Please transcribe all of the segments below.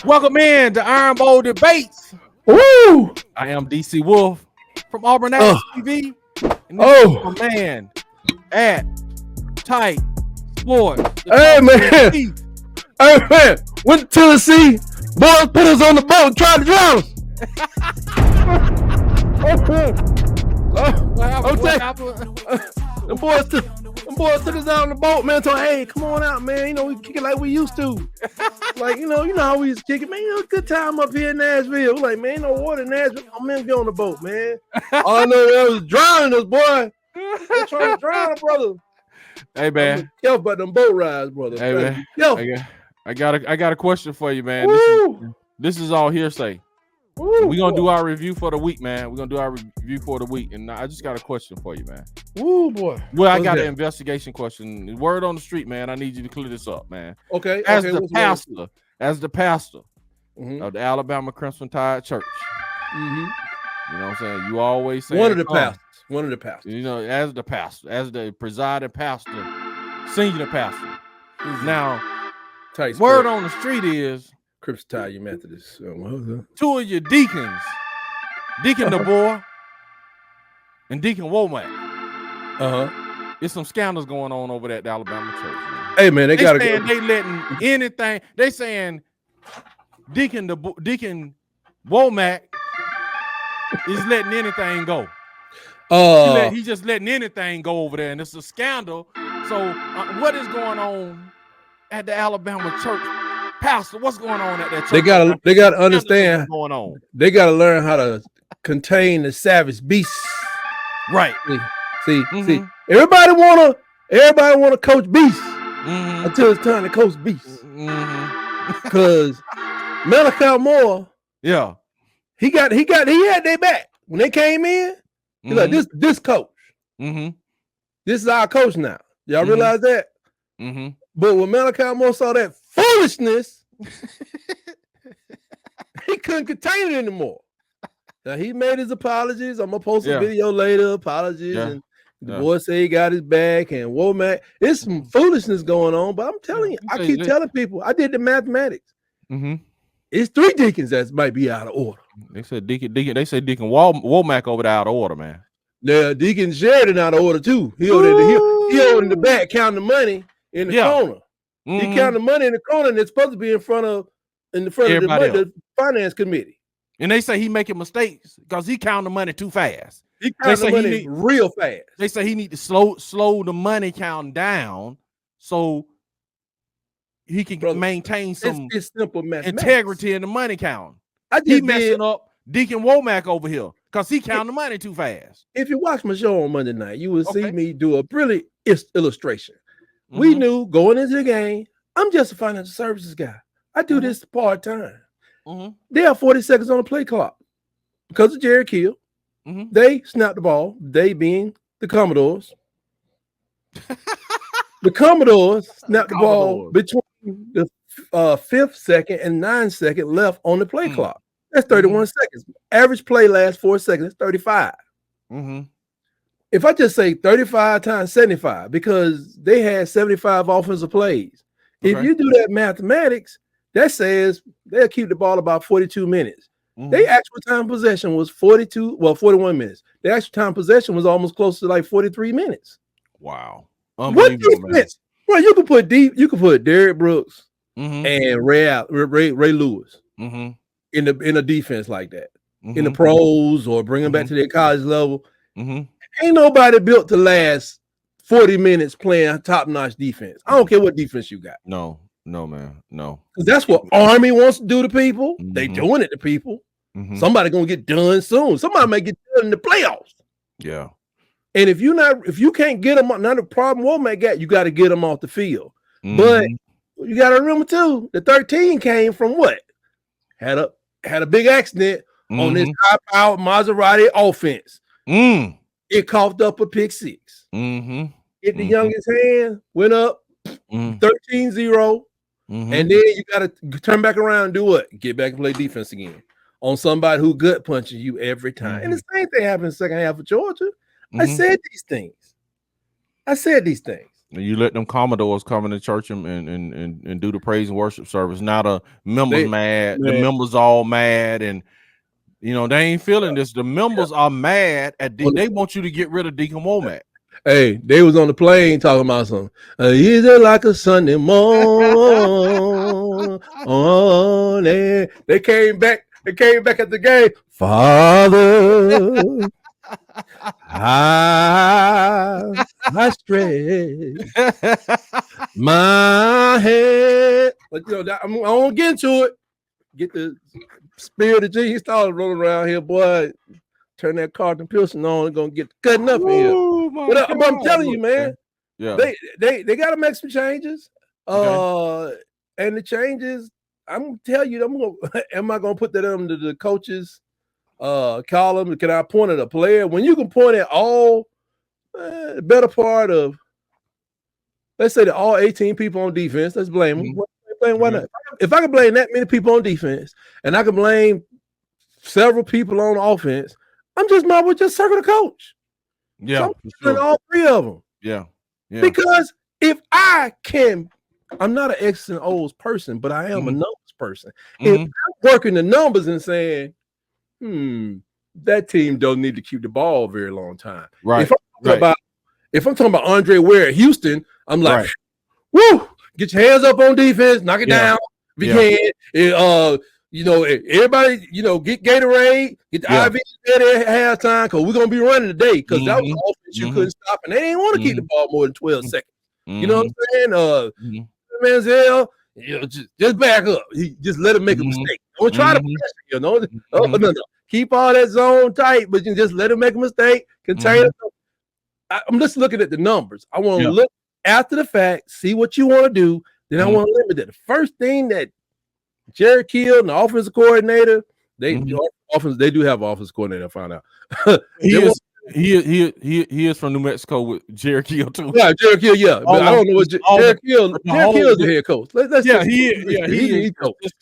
Welcome in to Iron Bowl Debates. Woo! I am DC Wolf from Auburn Oh. TV. And this is Oh, my man at Tight Sports. hey man, hey man, went to Tennessee. Boys put us on the boat and tried to drown us. The boys took us out on the boat, man. Told, hey, come on out, man. You know, we kick it like we used to. Like, you know how we used to kick it, man. You know, good time up here in Nashville. We're like, man, ain't no water in Nashville. I'm gonna be on the boat, man. All I know that was drowning us, boy. They're trying to drown us, brother. Hey man, careful about them boat rides, brother. Hey man, I got a question for you, man. This is all hearsay. We're gonna do our review for the week, man. We're gonna do our review for the week, and I just got a question for you, man. Woo, boy. Well, I got an investigation question. Word on the street, man. I need you to clear this up, man. Okay. As the pastor of the Alabama Crimson Tide Church. Mm-hmm. You know what I'm saying? You always say one of the pastors. You know, as the pastor, as the presiding pastor, senior pastor. Mm-hmm. Now, word on the street is Crimson Tide, you Methodist. Two of your deacons, Deacon DeBoer and Deacon Womack. There's some scandals going on over there at the Alabama church. Man. Hey man, they letting anything. They saying Deacon Womack is letting anything go. He's just letting anything go over there, and it's a scandal. So what is going on at the Alabama church? Pastor, what's going on at that church? They gotta understand what's going on. They gotta learn how to contain the savage beasts. Right. See. Everybody wanna coach beasts until it's time to coach beasts. Because Malachi Moore, he had their back when they came in. He's like this coach. This is our coach now. Y'all realize that? But when Malachi Moore saw that foolishness, he couldn't contain it anymore. Now he made his apologies. I'm gonna post a video later. Apologies, and the boy say he got his back. And Womack, it's some foolishness going on. But I'm telling you, I keep telling people. I did the mathematics. It's 3 deacons that might be out of order. They said Deacon. They say Deacon Womack over there out of order, man. Yeah, Deacon Sheridan out of order too. He in the back counting the money in the corner. He counting the money in the corner, and it's supposed to be in front of the finance committee. And they say he making mistakes because he counting the money too fast. He counting the money real fast. They say he need to slow the money count down so he can maintain some simple integrity in the money count. He messing up Deacon Womack over here because he counting the money too fast. If you watch my show on Monday night, you will see me do a brilliant illustration. We knew going into the game, I'm just a financial services guy. I do this part-time. They have 40 seconds on the play clock. Because of Jerry Kill, they snapped the ball, they being the Commodores. The Commodores snapped the ball between the 5th second and 9th second left on the play clock. That's 31 seconds. Average play lasts 4 seconds. That's 35. If I just say 35 times 75, because they had 75 offensive plays. If you do that mathematics, that says they'll keep the ball about 42 minutes. Their actual time possession was 41 minutes. Their actual time possession was almost close to like 43 minutes. Wow. What defense? Well, you could put Derrick Brooks and Ray Lewis in a defense like that. In the pros or bring them back to their college level. Ain't nobody built to last 40 minutes playing top-notch defense. I don't care what defense you got. No, man. No. Because that's what Army wants to do to people. They doing it to people. Somebody gonna get done soon. Somebody may get done in the playoffs. Yeah. And if you can't get them, not a problem Womack got, you got to get them off the field. But you got to remember too, the 13 came from what? Had a big accident on this high-powered Maserati offense. It coughed up a pick 6. Hit the youngest hand, went up 13-0. And then you got to turn back around and do what? Get back and play defense again on somebody who gut punches you every time. And the same thing happened in the second half of Georgia. I said these things. And you let them Commodores come into church and do the praise and worship service. Now the members mad. The members all mad, and you know they ain't feeling this. The members are mad at they want you to get rid of Deacon Womack. Hey, they was on the plane talking about something. Is it like a Sunday morning? They came back. They came back at the game. Father, I stretch my head. But you know, I won't get into it. Get the spirit of Jesus started rolling around here, boy. Turn that Carlton Pilsen on, it's gonna get cutting up in here. But I'm telling you, man, yeah, they gotta make some changes. And the changes, I'm gonna tell you, am I gonna put that under the coaches column? Can I point at a player? When you can point at all the better part of, let's say, all 18 people on defense, let's blame them. Why not? If I can blame that many people on defense and I can blame several people on offense, I'm just might well just circle the coach. Yeah, so all three of them. Yeah. Because if I can, I'm not an X and O's person, but I am a numbers person. If I'm working the numbers and saying, that team don't need to keep the ball a very long time. Right. If I'm talking about Andre Ware at Houston, I'm like, woo, get your hands up on defense, knock it down. If you can. You know, everybody, you know, get Gatorade, get the IV at halftime, because we're gonna be running today. Because that was the offense you couldn't stop, and they didn't want to keep the ball more than 12 seconds. You know what I'm saying? Manziel, you know, just back up. Just let him make a mistake. Don't try to pressure, you know. No. Keep all that zone tight, but you just let him make a mistake. Contain it. I'm just looking at the numbers. I want to look after the fact, see what you want to do. Then I want to limit it. The first thing that Jerry Kill and the offensive coordinator, they do have an offensive coordinator. I found out. He is from New Mexico with Jerry Kill too. Yeah, Jerry Kill. Yeah, but I don't know what Jerry Kill. Jerry Kill is the head coach. He's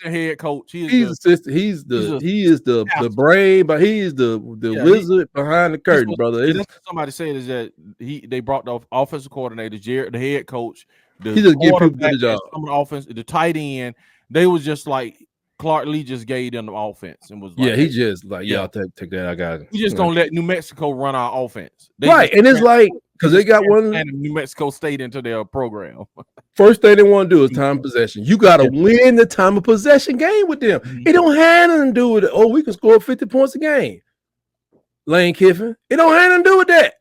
the head coach. He's the brain, but he's the wizard behind the curtain, brother. That's what somebody said is that they brought the offensive coordinator, Jerry, the head coach. He just give people the job. Some of the offense, the tight end. They was just like Clark Lee just gave them the offense and was like, he just like, I'll take that. I got it. We just don't let New Mexico run our offense. And it's like, because they got one New Mexico State into their program. First thing they want to do is time of possession. You got to win the time of possession game with them. It don't have nothing to do with it. Oh, we can score 50 points a game. Lane Kiffin. It don't have nothing to do with that.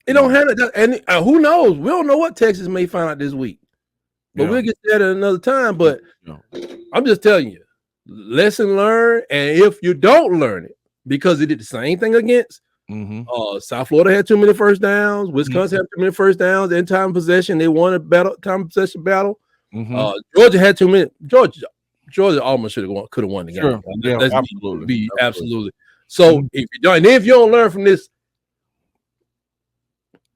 It don't have it. And who knows? We don't know what Texas may find out this week. But we'll get that at another time. But I'm just telling you, lesson learned. And if you don't learn it, because they did the same thing against South Florida had too many first downs, Wisconsin had too many first downs, in time possession, they won a time possession battle. Georgia had too many. Georgia almost could have won the game. Sure. Absolutely. So if you don't, and if you don't learn from this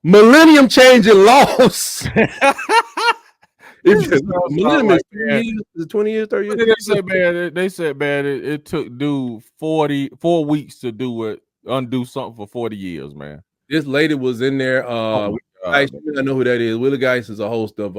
millennium changing loss. Millennium is 20 years, 30 years. They said, man, it took dude 4 weeks to undo something for 40 years, man. This lady was in there. I know who that is. Willie Geist is a host of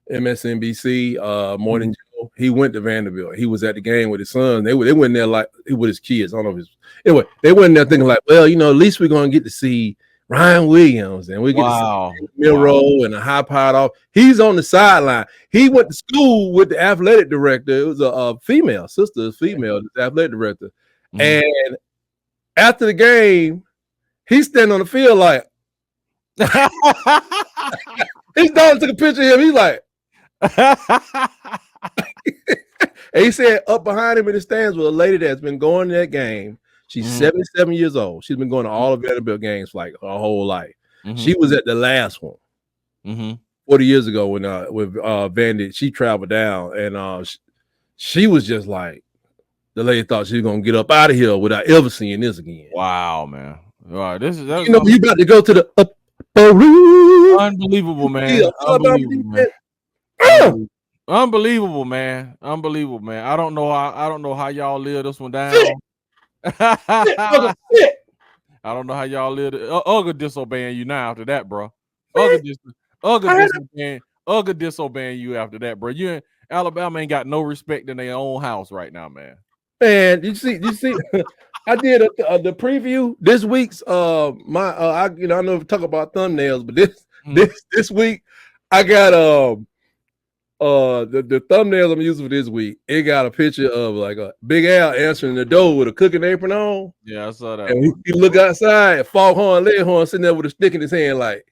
MSNBC Morning Joe. He went to Vanderbilt. He was at the game with his son. They went there like with his kids. I don't know if it's anyway. They went there thinking like, well, you know, at least we're gonna get to see Ryan Williams, and we get to see Milroe and a high-powered off. He's on the sideline. He went to school with the athletic director. It was a female, the athletic director. And after the game, he's standing on the field like his daughter took a picture of him. He's like, and he said up behind him in the stands was a lady that's been going to that game. She's 77 years old. She's been going to all of Vanderbilt games for like her whole life. She was at the last one 40 years ago when with Vandy. She traveled down, and she was just like, the lady thought she was gonna get up out of here without ever seeing this again. Wow, man! All right, that's you about to go to the upper room. Unbelievable, man! Unbelievable, man! Unbelievable, man! I don't know how y'all live this one down. I don't know how y'all live. Ugga disobeying you now after that, bro. Ugga disobeying you after that, bro. You in Alabama ain't got no respect in their own house right now, man. Man, you see, I did the preview this week's I know we talk about thumbnails, but this week I got the thumbnails I'm using for this week. It got a picture of like a Big Al answering the door with a cooking apron on. Yeah, I saw that. And he look outside, and Foghorn Leghorn sitting there with a stick in his hand, like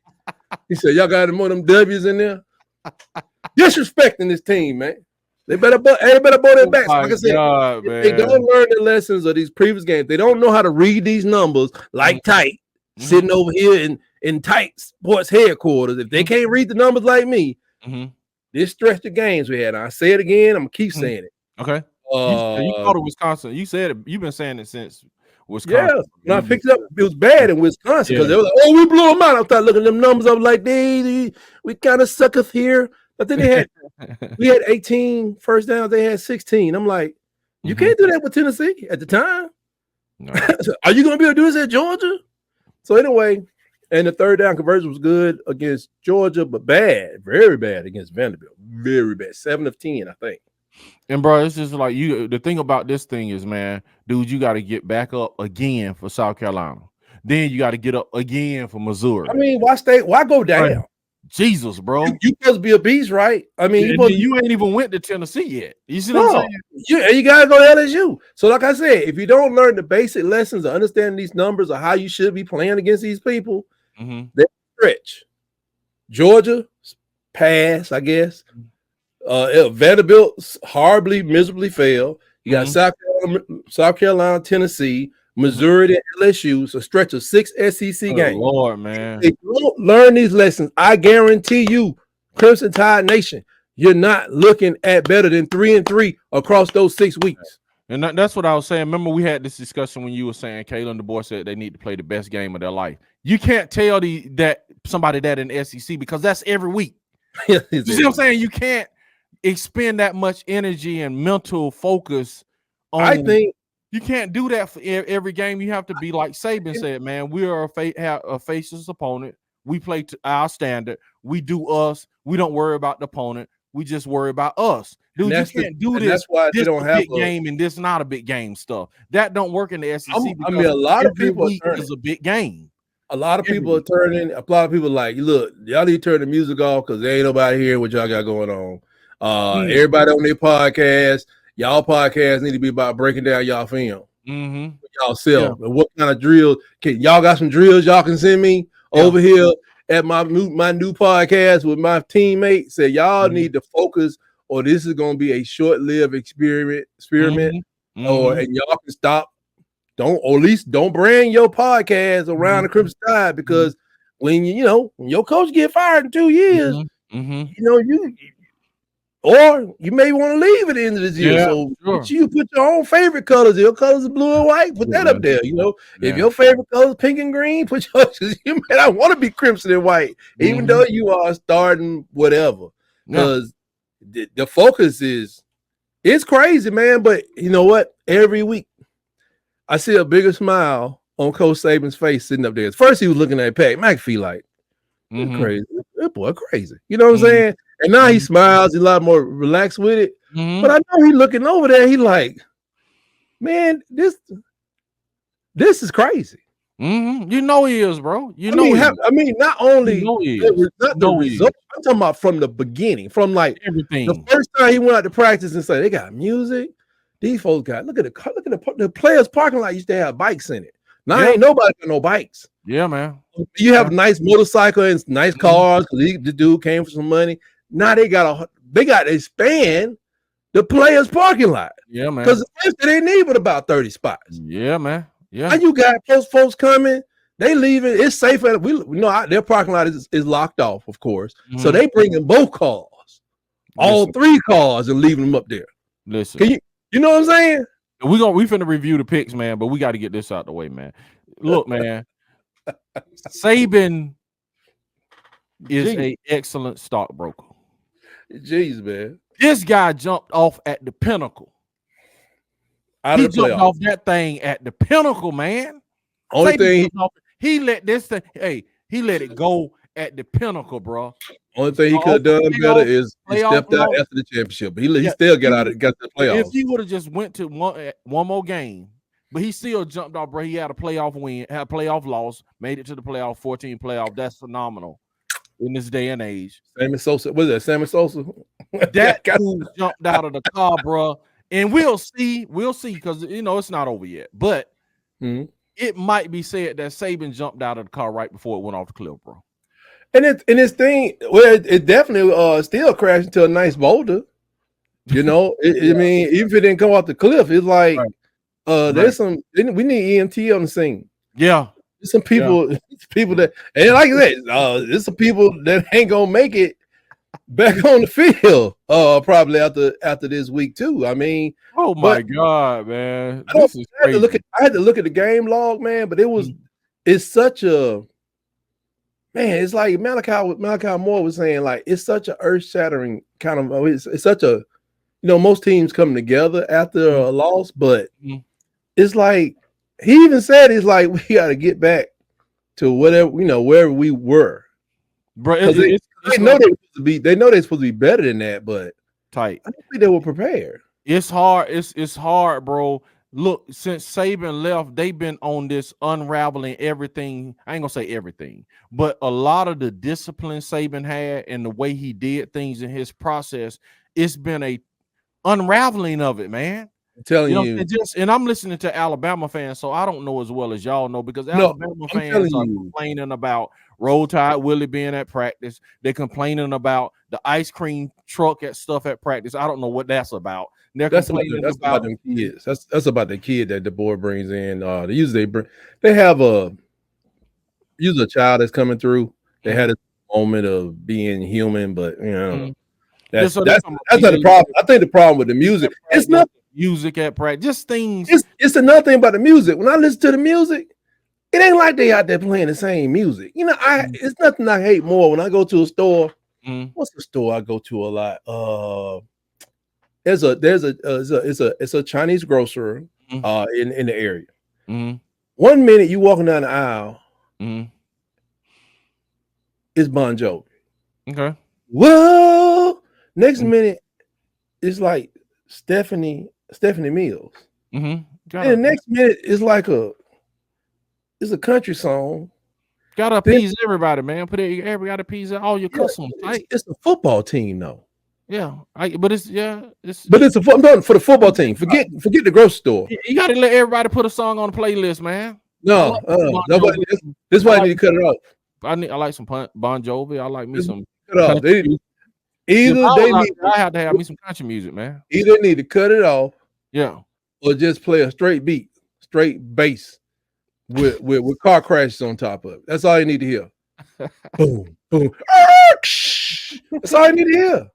he said, "Y'all got more of them W's in there." Disrespecting this team, man. They better bow their backs. Like I said, if they don't learn the lessons of these previous games, they don't know how to read these numbers like tight, sitting over here in tight sports headquarters. If they can't read the numbers like me, this stretch of games we had. I say it again. I'm gonna keep saying it. Okay. You called it Wisconsin. You said it. You've been saying it since Wisconsin. Yeah. When I picked it up, it was bad in Wisconsin because they were like, "Oh, we blew them out." I started looking at them numbers. I was like, we kind of sucketh here. But then we had 18 first downs. They had 16. I'm like, you can't do that with Tennessee at the time. No. Are you going to be able to do this at Georgia? So anyway, and the third down conversion was good against Georgia, but bad, very bad against Vanderbilt. Very bad. 7 of 10, I think. And bro, it's just like the thing about this thing is, man, dude, you got to get back up again for South Carolina. Then you got to get up again for Missouri. I mean, why go down? Right. Jesus, bro. You supposed to be a beast, right? I mean, you ain't even went to Tennessee yet. You see what I'm saying? You gotta go to LSU. So, like I said, if you don't learn the basic lessons of understanding these numbers or how you should be playing against these people, they stretch. Georgia, pass, I guess. Vanderbilt horribly, miserably failed. You got South Carolina, Tennessee, Missouri to LSU, so stretch of 6 SEC games. Lord, man. If you don't learn these lessons, I guarantee you, Crimson Tide Nation, you're not looking at better than 3-3 across those 6 weeks. And that's what I was saying. Remember, we had this discussion when you were saying Kalen DeBoer said they need to play the best game of their life. You can't tell somebody that in the SEC because that's every week. You see what I'm saying? You can't expend that much energy and mental focus on. I think you can't do that for every game. You have to be like Saban said, man. We are a faceless opponent. We play to our standard. We do us. We don't worry about the opponent. We just worry about us. Dude, you can't do this. That's why they don't have big game and this not a big game stuff. That don't work in the SEC. I mean, a lot of people is a big game. A lot of people are turning. A lot of people like, look, y'all need to turn the music off because there ain't nobody here what y'all got going on. Everybody on their podcast. Y'all podcasts need to be about breaking down y'all film. Y'all self. And what kind of drills? Y'all got some drills y'all can send me over here at my new podcast with my teammates? Say y'all need to focus, or this is going to be a short-lived experiment. And y'all can stop. Or at least don't brand your podcast around the Crimson Tide because when your coach get fired in 2 years, or you may want to leave at the end of this year. You put your own favorite colors. Your colors are blue and white. Put that up there. If your favorite color is pink and green, put yours. You may not want to be crimson and white, even though you are starting whatever. Because the focus it's crazy, man. But you know what? Every week I see a bigger smile on Coach Saban's face sitting up there. At first he was looking at Pat McAfee like, crazy. That boy crazy. You know what I'm saying? And now he smiles, he's a lot more relaxed with it. But I know he's looking over there. He like, man, this is crazy. You know he is, bro. Not only the result. I'm talking about from the beginning, from like everything. The first time he went out to practice and said, they got music. These folks got look at the players' parking lot used to have bikes in it. Now ain't nobody got no bikes. Yeah, man. You have a nice motorcycle and nice cars because the dude came for some money. Now they got to expand the players' parking lot. Yeah, man. Because they need but about 30 spots. Yeah, man. Yeah. Now you got folks coming. They leaving. It's safe. Their parking lot is locked off, of course. So they bringing both cars, all 3 cars, and leaving them up there. Listen, you know what I'm saying? We finna review the picks, man. But we got to get this out the way, man. Look, man. Saban is an excellent stockbroker. Jeez, man. This guy jumped off at the pinnacle. He jumped off that thing at the pinnacle, man. Only thing he let this thing, he let it go at the pinnacle, bro. Only thing he could have done better is he stepped out after the championship. But he still got to the playoffs. If he would have just went to one more game, but he still jumped off, bro. He had a playoff win, had a playoff loss, made it to the playoff, 14 playoff. That's phenomenal in this day and age. Sammy Sosa, what is that? Sammy Sosa? That dude jumped out of the car, bro. And we'll see, because it's not over yet. But it might be said that Saban jumped out of the car right before it went off the cliff, bro. And this thing, well, it definitely still crashed into a nice boulder. I mean, even if it didn't come off the cliff, it's like there's some. We need EMT on the scene. Yeah, there's some people, that, and like I said, there's some people that ain't gonna make it back on the field. Probably after this week too. I mean, oh my God, man, I had to look at the game log, man. But it's such a. Man, it's like Malachi Moore was saying, like, it's such an earth-shattering kind of, it's such a, most teams come together after a loss, but it's like, he even said, it's like, we got to get back to whatever, wherever we were. Bro, they know they're supposed to be better than that, but tight. I don't think they were prepared. It's hard. It's hard, bro. Look, since Saban left, they've been on this unraveling everything. I ain't gonna say everything, but a lot of the discipline Saban had and the way he did things in his process, it's been a unraveling of it, man. I'm telling you. And I'm listening to Alabama fans, so I don't know as well as y'all know, because Alabama fans are complaining about Roll Tide Willie being at practice. They're complaining about the ice cream truck at practice. I don't know what that's about. That's about them kids. That's about the kid that the board brings in. They have a child that's coming through. They had a moment of being human, but that's not the problem. I think the problem with the music, it's not music at practice, just things. It's another thing about the music. When I listen to the music, it ain't like they out there playing the same music. It's nothing I hate more when I go to a store. What's the store I go to a lot? It's a Chinese grocer in the area. 1 minute you walking down the aisle, it's Bon Jovi. Okay. Whoa! Next minute, it's like Stephanie Mills. And the next minute is like it's a country song. Gotta appease everybody, man. Gotta appease all your customers. It's a football team, though. Yeah, but it's I'm talking for the football team. Forget the grocery store. You gotta let everybody put a song on the playlist, man. No, nobody. This is why I need to cut it off. I like some Bon Jovi. I like me some. Cut it off. I have to have me some country music, man. Either need to cut it off, or just play a straight beat, straight bass with car crashes on top of it. That's all you need to hear. Boom, boom. That's all you need to hear.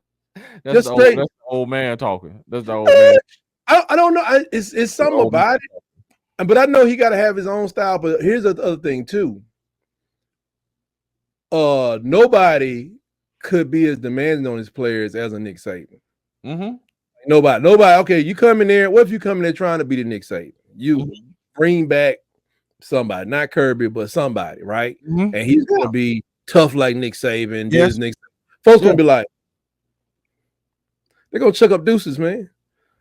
That's the old man talking. That's the old man. I don't know. It's something about it, but I know he got to have his own style. But here's the other thing too. Nobody could be as demanding on his players as a Nick Saban. Nobody. Okay, you come in there. What if you come in there trying to be the Nick Saban? You bring back somebody, not Kirby, but somebody, right? And he's gonna be tough like Nick Saban. Yes. Folks gonna be like, they're gonna chuck up deuces, man.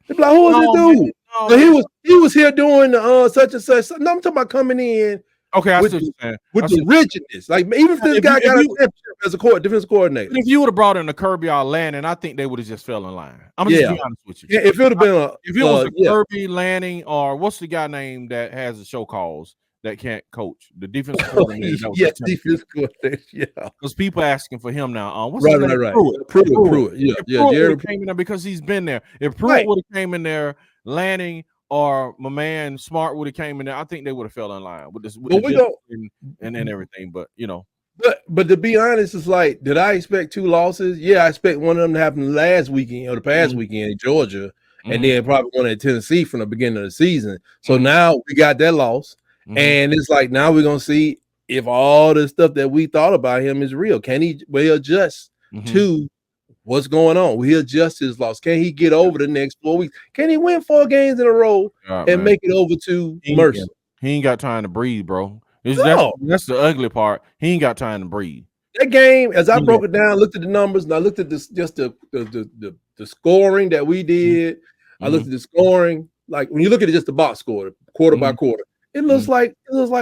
They're like, who is this dude? No, he was here doing such and such. No, I'm talking about coming in. Okay, I see what you're saying. With the rigidness. Like, even if this guy got a championship as a defense coordinator. If you would have brought in a Kirby or Lanning, I think they would have just fell in line. I'm just being honest with you. Yeah, if it would have been if it was Kirby, Lanning, or what's the guy name that has the show calls that can't coach? The defense coordinator. Defense coordinator. Yeah. Because people asking for him now. What's right. Pruitt. Yeah. Pruitt came in there because he's been there. If Pruitt would have came in there, Lanning or my man Smart would have came in there, I think they would have fell in line with this and everything. But but to be honest, it's like, did I expect 2 losses? Yeah, I expect one of them to happen last weekend or the past weekend in Georgia, and then probably one in Tennessee from the beginning of the season. So now we got that loss, and it's like, now we're gonna see if all the stuff that we thought about him is real. Can he adjust to what's going on? Will he adjust his loss? Can he get over the next 4 weeks? Can he win 4 games in a row and make it over to Mercer? He ain't got time to breathe, bro. That's the ugly part. He ain't got time to breathe. That game, as I broke it down, looked at the numbers, and I looked at this just the scoring that we did. I looked at the scoring, like when you look at it, just the box score, quarter by quarter. It looks like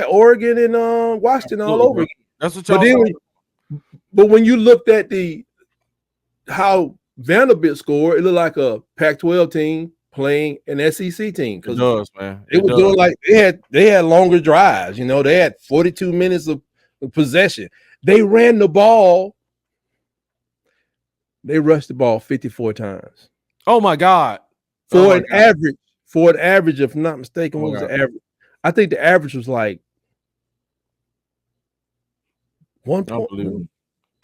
Oregon and Washington all over again. That's what y'all. But when you looked at how Vanderbilt scored, it looked like a Pac-12 team playing an SEC team. It does, man. It was doing like they had longer drives. You know, they had 42 minutes of possession. They ran the ball. They rushed the ball 54 times. Oh my God! For an average, if I'm not mistaken, what was the average? I think the average was like 1.3.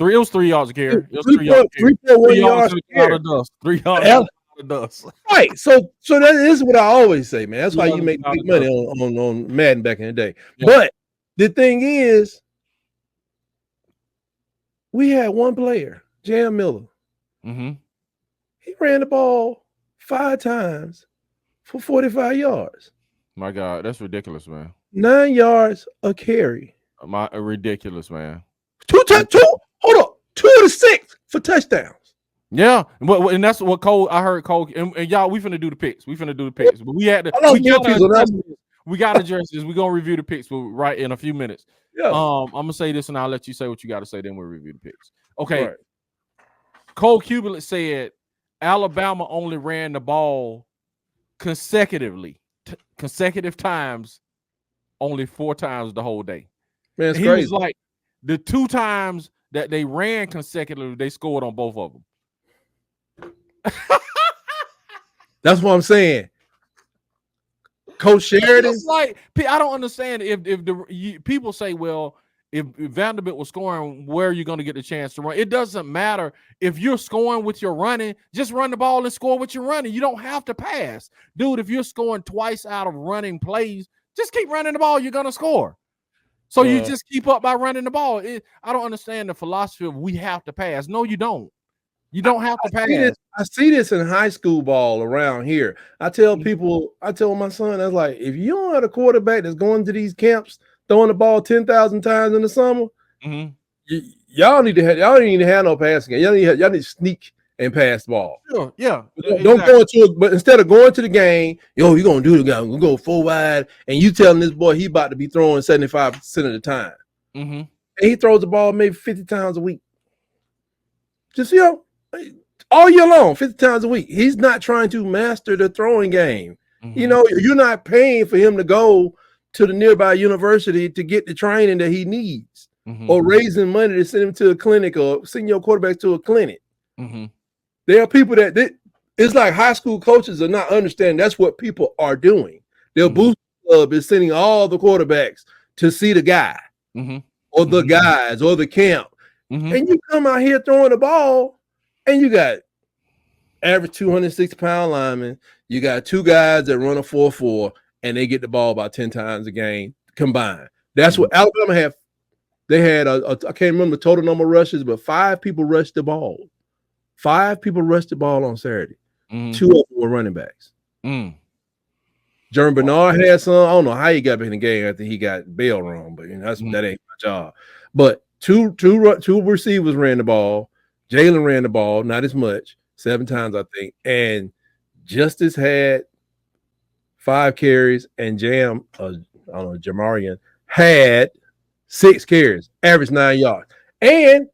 It was 3 yards a carry. It was 3.1 yards a carry. 3 yards of dust. Right. So that is what I always say, man. That's why you make big money on Madden back in the day. Yeah. But the thing is, we had one player, Jam Miller. He ran the ball 5 times for 45 yards. My God, that's ridiculous, man. 9 yards a carry. Ridiculous, man. 2 to 6 for touchdowns. Yeah, and that's what I heard Cole, and y'all, we finna do the picks. But we had to. We got to address this. We're gonna review the picks, but right in a few minutes. Yeah. I'm gonna say this, and I'll let you say what you got to say. Then we'll review the picks. Okay. Right. Cole Cubilet said Alabama only ran the ball consecutive times, only 4 times the whole day. Man, he was like, the 2 times that they ran consecutively, they scored on both of them. That's what I'm saying. Coach Sheridan. It's like, I don't understand if people say, well, if Vanderbilt was scoring, where are you going to get the chance to run? It doesn't matter if you're scoring with your running. Just run the ball and score with your running. You don't have to pass, dude. If you're scoring twice out of running plays, just keep running the ball. You're going to score. So you just keep up by running the ball. I don't understand the philosophy of we have to pass. No, you don't. You don't have to pass. I see this in high school ball around here. I tell people, I tell my son, I was like, if you don't have a quarterback that's going to these camps, throwing the ball 10,000 times in the summer, y'all need to have no passing game. Y'all need to sneak and pass the ball. Sure, yeah. Don't go into it, but instead of going to the game, you're gonna do the game. We're gonna go 4 wide, and you telling this boy he about to be throwing 75% of the time. And he throws the ball maybe 50 times a week. Just all year long, 50 times a week. He's not trying to master the throwing game. You're not paying for him to go to the nearby university to get the training that he needs, or raising money to send him to a clinic or send your quarterbacks to a clinic. There are people that it's like high school coaches are not understanding that's what people are doing. Their boost club is sending all the quarterbacks to see the guy or the guys or the camp. And you come out here throwing the ball and you got average 260-pound linemen. You got 2 guys that run a 4.4 and they get the ball about 10 times a game combined. That's what Alabama had. They had I can't remember the total number of rushes, but 5 people rushed the ball. 5 people rushed the ball on Saturday. 2 of them were running backs. Jeremy Bernard had some. I don't know how he got back in the game after he got bail wrong, but that ain't my job. But two receivers ran the ball. Jalen ran the ball, not as much, 7 times I think. And Justice had 5 carries, and Jamarian had 6 carries, average 9 yards. And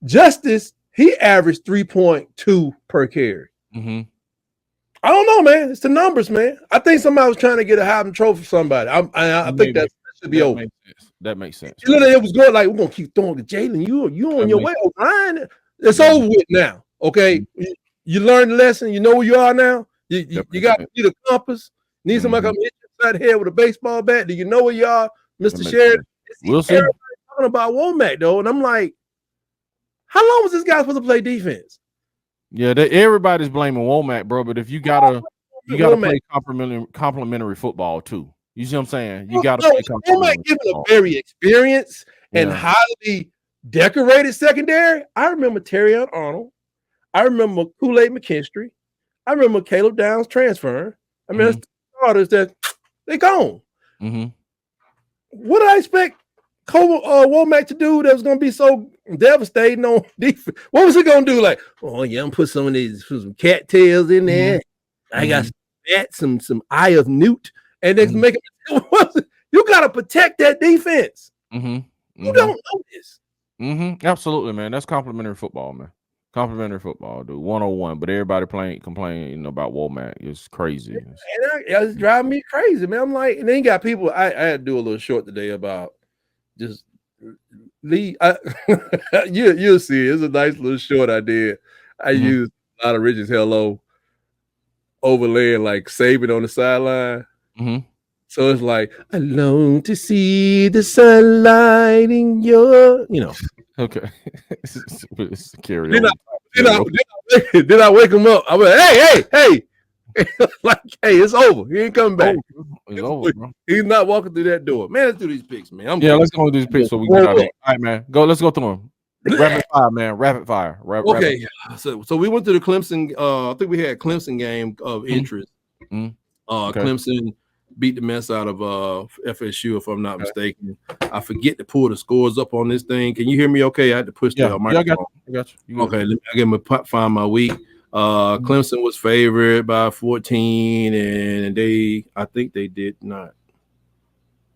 Justice, he averaged 3.2 per carry. I don't know, man. It's the numbers, man. I think somebody was trying to get a Heisman Trophy for somebody. I think that should be over. That makes sense. It was going like, we're gonna keep throwing to Jalen. You on your way, O'Brien. It's over with now. Okay, you learned the lesson. You know where you are now. You got to need a compass. Need somebody come hit you upside the head with a baseball bat. Do you know where you are, Mr. Sheridan? We'll see. Everybody's talking about Womack though, and I'm like, how long was this guy supposed to play defense? Yeah, everybody's blaming Womack, bro. But if you gotta play complimentary football too. You see what I'm saying? You gotta play complimentary Womack given a very experienced and highly decorated secondary. I remember Terrion Arnold. I remember Kool-Aid McKinstry. I remember Caleb Downs transferring. I mean, that's starters that they gone. What did I expect Womack to do that was gonna be so devastating on defense? What was he gonna do? Like, oh yeah, I'm put some cattails in there. I got some eye of newt, and then make it. You gotta protect that defense. You don't know this. Absolutely, man. That's complimentary football, man. Complimentary football, dude. 101, but everybody complaining about Womack. It's crazy. And it's driving me crazy, man. I'm like, and then you got people. I had to do a little short today about just Lee. You'll see. It's a nice little short I did. I used a lot of Richard's hello overlaying like saving on the sideline. So it's like, I long to see the sunlight in your, Okay. Carry on. Then I wake him up. I went, hey. Like, hey, it's over. He ain't coming back. It's over, bro. He's not walking through that door. Man, let's do these picks, man. Let's go with these picks so we can get out of here. All right, man. Let's go through them. Rapid fire, man. Rapid fire. Okay. So we went to the Clemson. I think we had Clemson game of interest. Clemson beat the mess out of FSU, if I'm not mistaken. I forget to pull the scores up on this thing. Can you hear me okay? I had to push the microphone. I got you. Okay, let me find my week. Clemson was favored by 14, and I think they did not.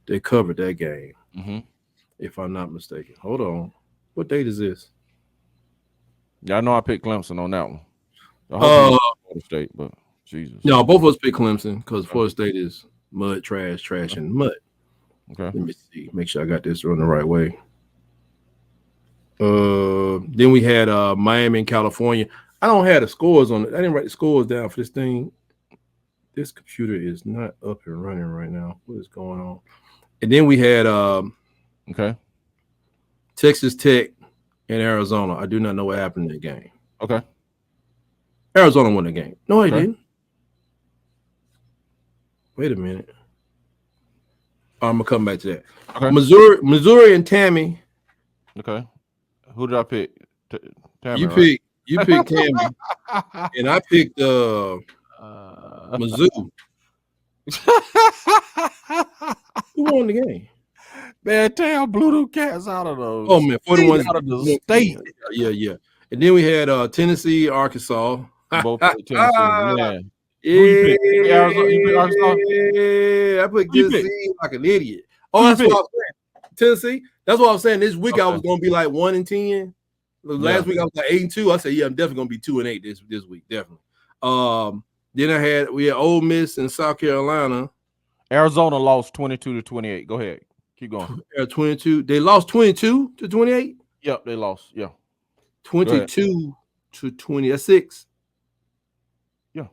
They covered that game, if I'm not mistaken. Hold on. What date is this? Yeah, I know I picked Clemson on that one. Florida State, but Jesus. No, both of us picked Clemson because Florida State is mud, trash, and mud. Okay. Let me see. Make sure I got this run the right way. Then we had Miami and California. I don't have the scores on it. I didn't write the scores down for this thing. This computer is not up and running right now. What is going on? And then we had Texas Tech and Arizona. I do not know what happened in that game. Okay. Arizona won the game. No, they didn't. Wait a minute. I'm gonna come back to that. Okay. Missouri and Tammy. Okay. Who did I pick? Tammy, You picked Tammy, and I picked Mizzou. Who won the game? Man, Tam blew the cats out of those. Oh man, 41 out of the state. Yeah. And then we had Tennessee, Arkansas. Both Tennessee. Man. Yeah, I put Tennessee like an idiot. Oh, that's what I was saying. Tennessee. That's what I was saying. This week I was gonna be like 1-10. Last week I was like 8-2. I said, yeah, I'm definitely gonna be 2-8 this week, definitely. Then we had Ole Miss and South Carolina. Arizona lost 22-28. Go ahead, keep going. 22. They lost 22-28. Yep, they lost. Yeah, 22-20. That's 6. Yeah.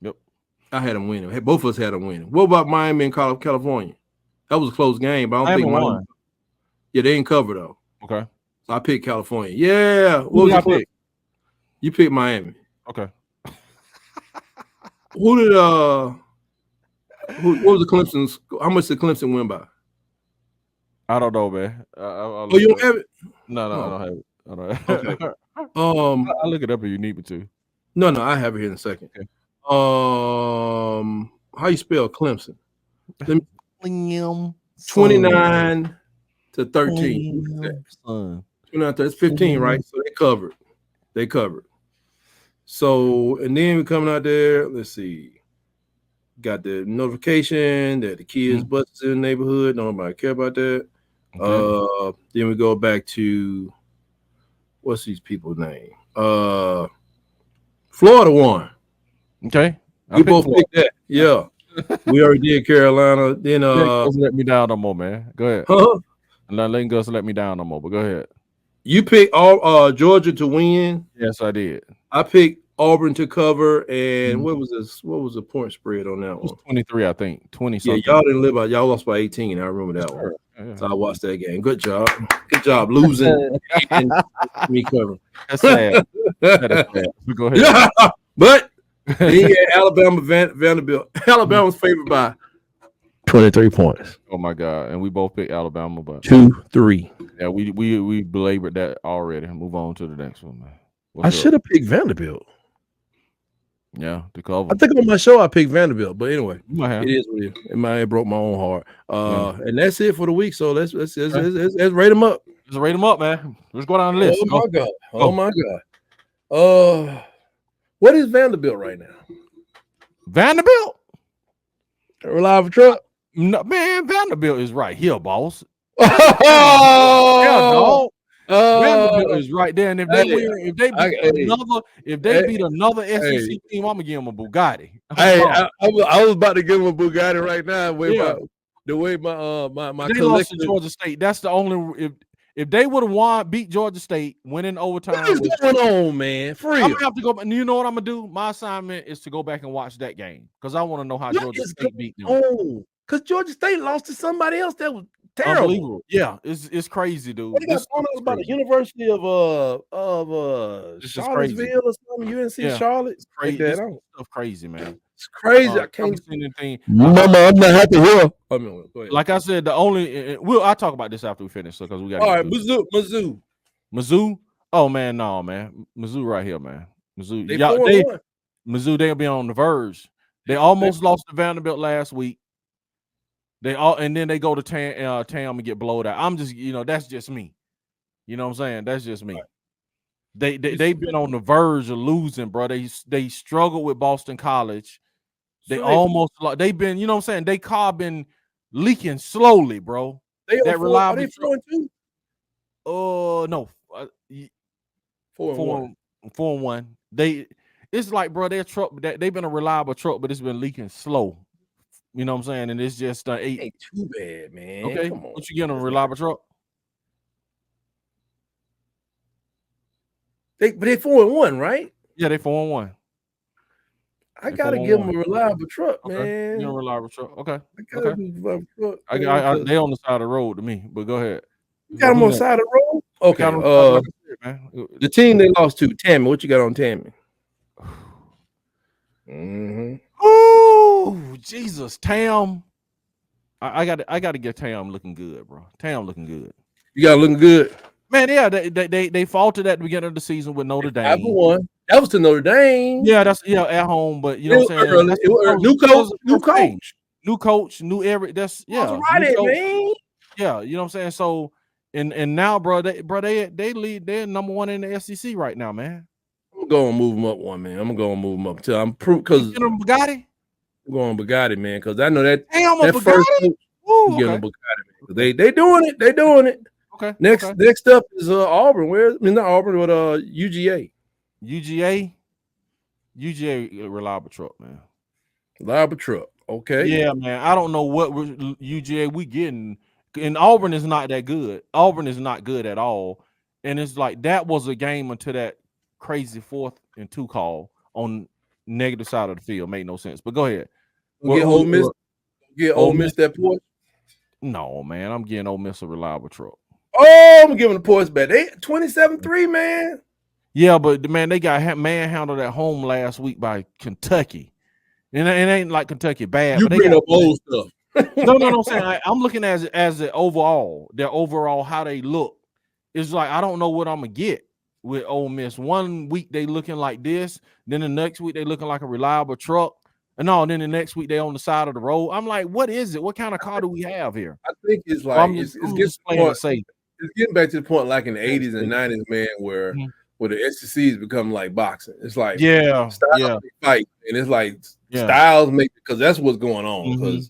Yep. I had them winning. Both of us had them winning. What about Miami and California? That was a close game, but I don't think Miami. Yeah, they didn't cover though. Okay. So I picked California. Yeah. What was your pick? You picked Miami. Okay. What was the Clemson? How much did Clemson win by? I don't know, man. You don't have it? No, I don't have it. I don't have it. Okay. I'll look it up if you need me to. No, I have it here in a second. Okay. How you spell Clemson? 29-13. 29-13. It's 15, right? So they covered. So, and then we're coming out there. Let's see. Got the notification that the kids busted in the neighborhood. Nobody care about that. Okay. Then we go back to what's these people's name? Florida won. Okay. We both picked that. Yeah. We already did Carolina. Then let me down no more, man. Go ahead. Let Gus let me down no more, but go ahead. You picked all Georgia to win. Yes, I did. I picked Auburn to cover, and what was this? What was the point spread on that one? 23, I think. 20 something. Yeah, y'all didn't live out. Y'all lost by 18. I remember that one. Yeah. So I watched that game. Good job losing and me covering. That's sad. That's sad. Go ahead. Yeah, but then you had Alabama, Vanderbilt. Alabama's favored by 23 points. Oh my God! And we both picked Alabama, but 2-3. Yeah, we belabored that already. Move on to the next one, man. I should have picked Vanderbilt. Yeah, to cover. I think on my show I picked Vanderbilt, but anyway, it is what it is. It broke my own heart. Yeah. And that's it for the week. So let's rate them up. Let's rate them up, man. Let's go down the list. Oh my god! Oh my god! What is Vanderbilt right now? Vanderbilt? Reliable truck? No, man, Vanderbilt is right here, boss. Oh, yeah, dog. Vanderbilt is right there, and if they win, if they beat another SEC team, I'm gonna give them a Bugatti. I was about to give them a Bugatti right now. The way my they lost to Georgia State. That's the only if they would have beat Georgia State, winning overtime. What is going on, man? For real. I'm gonna have to go. You know what I'm gonna do? My assignment is to go back and watch that game because I want to know how Georgia State beat them. Oh, because Georgia State lost to somebody else that was terrible. Unbelievable. Yeah, it's crazy, dude. This about the University of Charlottesville or something. UNC Charlotte. It's crazy. This stuff crazy, man. It's crazy. I can't see anything. I'm not happy here. I mean, go ahead. Like I said, I'll talk about this after we finish because we got. All right, Mizzou. Oh man, no, man. Mizzou right here, man. Mizzou. Mizzou. They'll be on the verge. They almost lost to Vanderbilt last week. And then they go to Tam and get blowed out. I'm just, that's just me. You know what I'm saying? That's just me. Right. They've been on the verge of losing, bro. They struggled with Boston College. They've been, you know what I'm saying? They car been leaking slowly, bro. That reliable. Are they 4-2? No. 4-1. It's like, bro, their truck. They've been a reliable truck, but it's been leaking slow. You know what I'm saying? And it's just 8. Ain't too bad, man. Okay, come on. What you getting, a reliable truck? But they 4-1, right? Yeah, they 4-1. I gotta give them a reliable truck, man. You know, a reliable truck. Okay. They on the side of the road to me, but go ahead. You got them on the side of the road? Okay. The team they lost to, Tammy. What you got on Tammy? Oh, Jesus, Tam. I got to get Tam looking good, bro. Tam looking good. You got looking good, man. Yeah, they faltered at the beginning of the season with Notre Dame. That was to Notre Dame. Yeah, that's at home, but you know what I'm saying. New coach, new every. That's man. Yeah, you know what I'm saying. So and now, bro, they lead. They're number 1 in the SEC right now, man. I'm gonna move them up one, man. I'm gonna move them up till I'm proof because Bugatti. I'm going Bugatti, man, because I know that. Damn, that first coach, getting a Bugatti, man. They doing it. They doing it. Okay. Next up is Auburn. Not Auburn, but UGA. UGA, reliable truck, man. Reliable truck. Okay. Yeah, man. I don't know what UGA we getting. And Auburn is not that good. Auburn is not good at all. And it's like that was a game until that crazy 4th and 2 call on negative side of the field. Made no sense. But go ahead. Get Ole Miss. Get Ole Miss that point. No, man. I'm getting Ole Miss a reliable truck. Oh, I'm giving the points back. They 27-3, man. Yeah, but man, they got manhandled at home last week by Kentucky. And it ain't like Kentucky bad. You but they bring up old stuff. No, I'm saying I'm looking as the overall, how they look. It's like I don't know what I'm gonna get with Ole Miss. One week they looking like this, then the next week they looking like a reliable truck, and then the next week they on the side of the road. I'm like, what is it? What kind of car do we have here? I think it's like it's getting back to the point like in the 80s and 90s, man, where the SECs become like boxing. It's like styles fight, and it's like styles make because that's what's going on. Because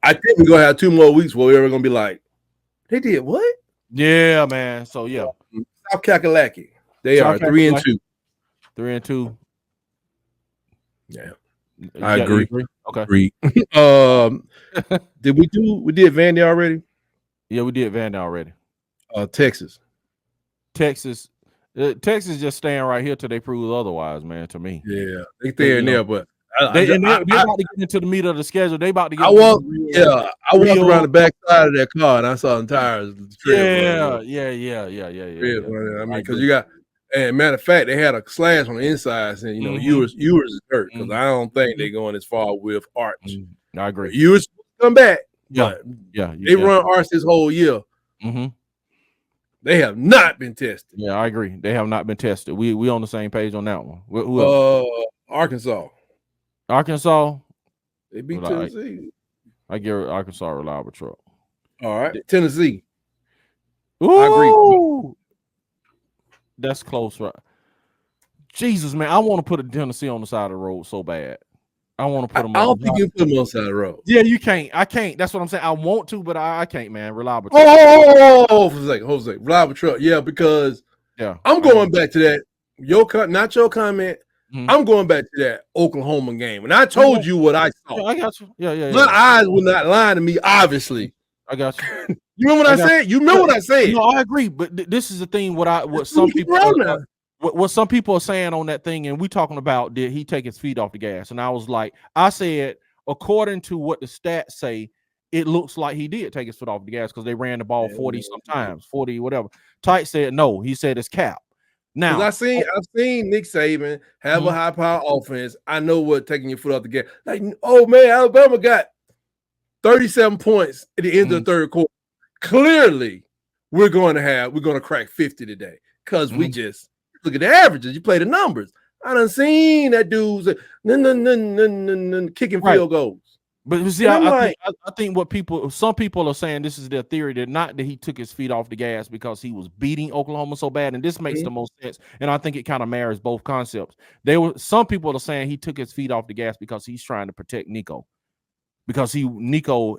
I think we're gonna have 2 more weeks where we're gonna be like, they did what? Yeah, man. So yeah, South Kakalaki. They are 3-2. 3-2. Yeah, I agree. Okay. Agree. We did Vandy already? Yeah, we did Vandy already. Texas just staying right here till they prove otherwise, man. To me, yeah, they stay in there, but they're about to get into the meat of the schedule. They about to get. I walked around the back side of that car and I saw the tires. Yeah. I mean, because you got, and matter of fact, they had a slash on the inside saying, Ewers is hurt because I don't think they're going as far with Arch. I agree. Ewers come back. Yeah. They run Arch this whole year. They have not been tested. Yeah, I agree. They have not been tested. We on the same page on that one. Who else? Arkansas. Arkansas. They beat Tennessee. I give Arkansas a reliable truck. All right. Tennessee. Ooh, I agree. That's close, right? Jesus, man, I want to put a Tennessee on the side of the road so bad. I want to put them. I don't think you can put them on the side of the road. Yeah, you can't. I can't. That's what I'm saying. I want to, but I can't, man. Reliable truck. Hold a second. Reliable truck. Yeah, because I'm going back to that. Not your comment. Mm-hmm. I'm going back to that Oklahoma game. And I told you what I saw. Yeah, I got you. Yeah. My eyes were not lying to me, obviously. I got you. You remember what I said? You remember what I said? No, I agree. But this is the thing. What some people are saying on that thing, and we talking about, did he take his feet off the gas? And I was like, I said, according to what the stats say, it looks like he did take his foot off the gas because they ran the ball 40 sometimes, 40 whatever. Tight said no. He said it's cap. Now I've seen Nick Saban have a high power offense. I know what taking your foot off the gas. Like, oh man, Alabama got 37 points at the end of the third quarter. Clearly, we're going to crack 50 today because we just look at the averages. You play the numbers. I done seen that dude's kicking field goals. But you see, I think what some people are saying, this is their theory, that not that he took his feet off the gas because he was beating Oklahoma so bad, and this makes the most sense. And I think it kind of marries both concepts. Some people are saying he took his feet off the gas because he's trying to protect Nico, because Nico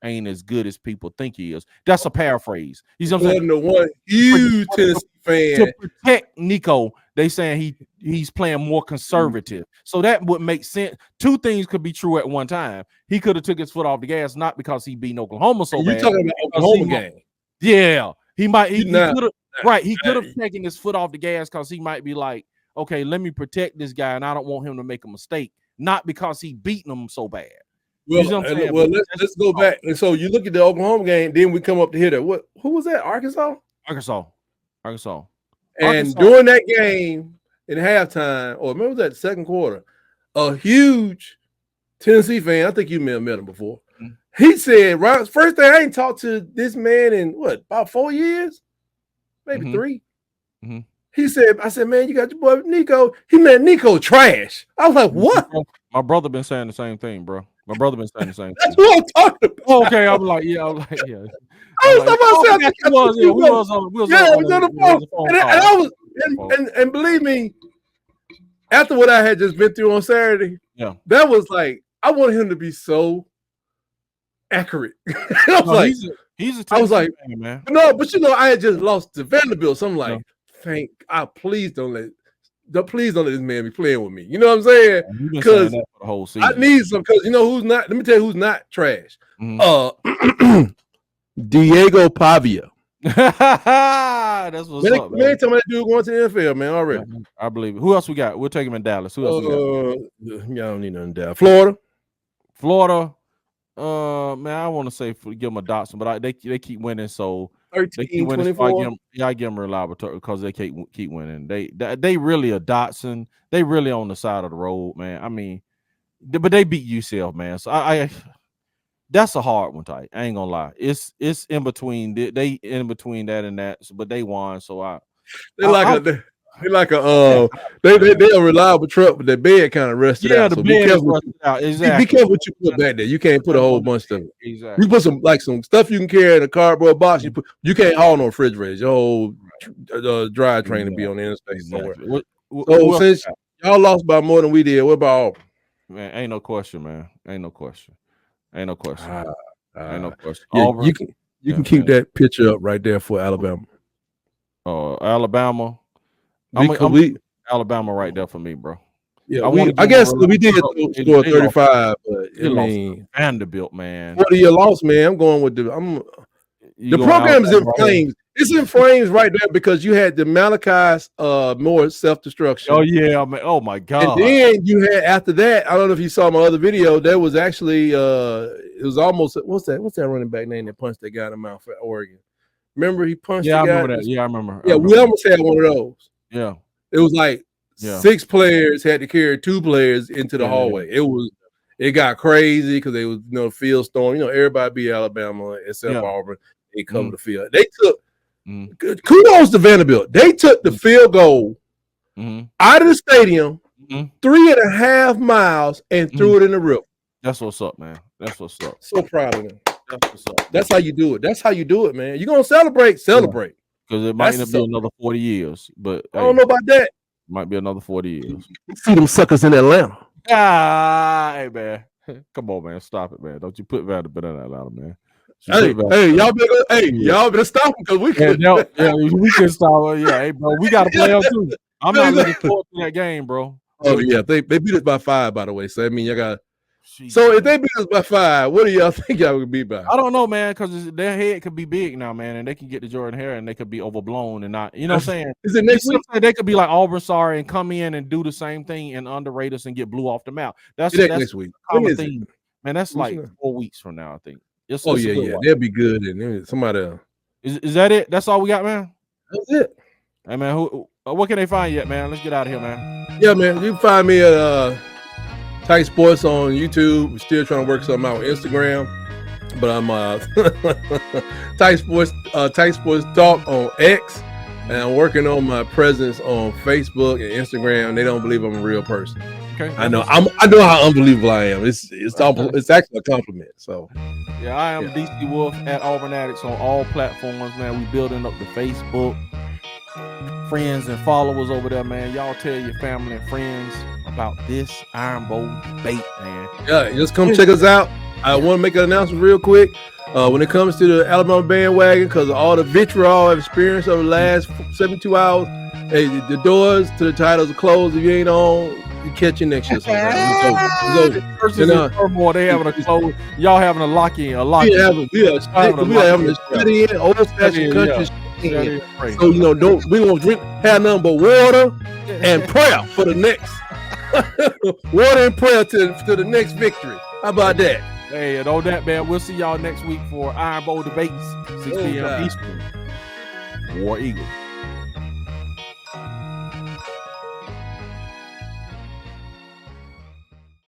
ain't as good as people think he is. That's a paraphrase. He's one huge Tennessee fan to protect Nico. They saying he's playing more conservative, so that would make sense. Two things could be true at one time. He could have took his foot off the gas not because he beat Oklahoma so bad. You're talking about Oklahoma game. Yeah, he might. He could have. Right, he could have taken his foot off the gas because he might be like, okay, let me protect this guy, and I don't want him to make a mistake. Not because he beating him so bad. Well, let's go back. And so you look at the Oklahoma game, then we come up to here. Who was that? Arkansas. And during that game in halftime, or remember that second quarter, a huge Tennessee fan, I think you may have met him before. He said, right, first thing, I ain't talked to this man in about 4 years, maybe 3. He said, I said, man, you got your boy Nico. He meant Nico trash. I was like, what? My brother been saying the same thing, bro. My brother been saying the same thing. That's what I'm talking about. Okay, I'm like, yeah. We was on the phone. And believe me, after what I had just been through on Saturday, that was like, I wanted him to be so accurate. I was like, man. No, but I had just lost to Vanderbilt. So I'm like, please don't let this man be playing with me. You know what I'm saying? Because I need some. Because who's not. Let me tell you who's not trash. Diego Pavia. That's what's up, man. Man, tell me that dude going to the NFL, man. Already, I believe it. Who else we got? We'll take him in Dallas. Who else we got? Y'all don't need nothing in Dallas. Florida. Man, I want to say give them a Dotson, but they keep winning, so 13, 24. I give them a reliable because they keep winning. They really a Dotson. They really on the side of the road, man. I mean, but they beat UCF, man. So I that's a hard one, tight. I ain't gonna lie. It's in between. They in between that and that, but they won. So they're a reliable truck, but their bed kind of rusted out. The bed is rusted out. Exactly. Be careful what you put back there. You can't put a whole bunch of stuff. Exactly. You put some stuff you can carry in a cardboard box. You can't haul no refrigerators. Your whole drive train to be on the interstate somewhere. So since y'all lost by more than we did, what about Auburn? Man, ain't no question, man. Ain't no question. Auburn, you can keep that picture up right there for Alabama. Alabama. Alabama right there for me, bro. Yeah, I guess we did score 35, but I mean Vanderbilt, man. 40-year loss, man. I'm going with the program is in flames. It's in flames right there because you had the Malachi's more self-destruction. Oh yeah, man. Oh my God. And then you had after that, I don't know if you saw my other video, there was actually it was almost what's that running back name that punched that guy in the mouth for Oregon? Remember he punched the guy? I remember that. Yeah, I remember. We almost had one of those. Yeah. It was like 6 players had to carry 2 players into the hallway. It got crazy because they was field storm. Everybody beat Alabama except Auburn. They covered the field. Kudos to Vanderbilt. They took the field goal out of the stadium 3.5 miles and threw it in the river. That's what's up, man. That's what's up. So proud of them. That's what's up. That's how you do it. That's how you do it, man. You're gonna celebrate. Because it might be another 40 years, but I don't know about that. Might be another 40 years. See them suckers in Atlanta. Hey man, come on, man, stop it, man. Don't you put Vanderbilt in Atlanta, man. Y'all better stop them because we can. We can stop. Yeah, hey, bro, we got to play them too. I'm not looking forward to that game, bro. Oh yeah, they beat us by 5, by the way. So I mean, y'all got. So if they beat us by 5, what do y'all think y'all would beat by? I don't know, man, because their head could be big now, man, and they can get the Jordan hair and they could be overblown and not, you know what I'm saying? Is it next week? They could be like Auburn, sorry, and come in and do the same thing and underrate us and get blew off the map. That's next week. Common thing, man. That's like 4 weeks from now, I think. It's yeah, they'll be good. And somebody else. Is that it? That's all we got, man. That's it. Hey, man, what can they find yet, man? Let's get out of here, man. Yeah, man, you can find me at Tight Sports on YouTube. We're still trying to work something out on Instagram, but I'm Tight Sports Talk on X, and I'm working on my presence on Facebook and Instagram. They don't believe I'm a real person. Okay, I know. I know how unbelievable I am. It's actually a compliment. So yeah, I am DC Wolf at Auburn Addicts on all platforms, man. We building up the Facebook friends and followers over there, man. Y'all tell your family and friends about this Iron Bowl debate, man. Yeah, just come check us out. I want to make an announcement real quick. When it comes to the Alabama bandwagon, because of all the vitriol I've experienced over the last 72 hours, hey, the doors to the titles are closed. If you ain't on, you catch you next year sometime. They having a close. Y'all having a lock-in. We having a study-in, old-fashioned country. So we gonna have nothing but water and prayer for the next water and prayer to the next victory. How about that? Hey, and on that, man, we'll see y'all next week for Iron Bowl debates, 6 p.m. Eastern. War Eagle.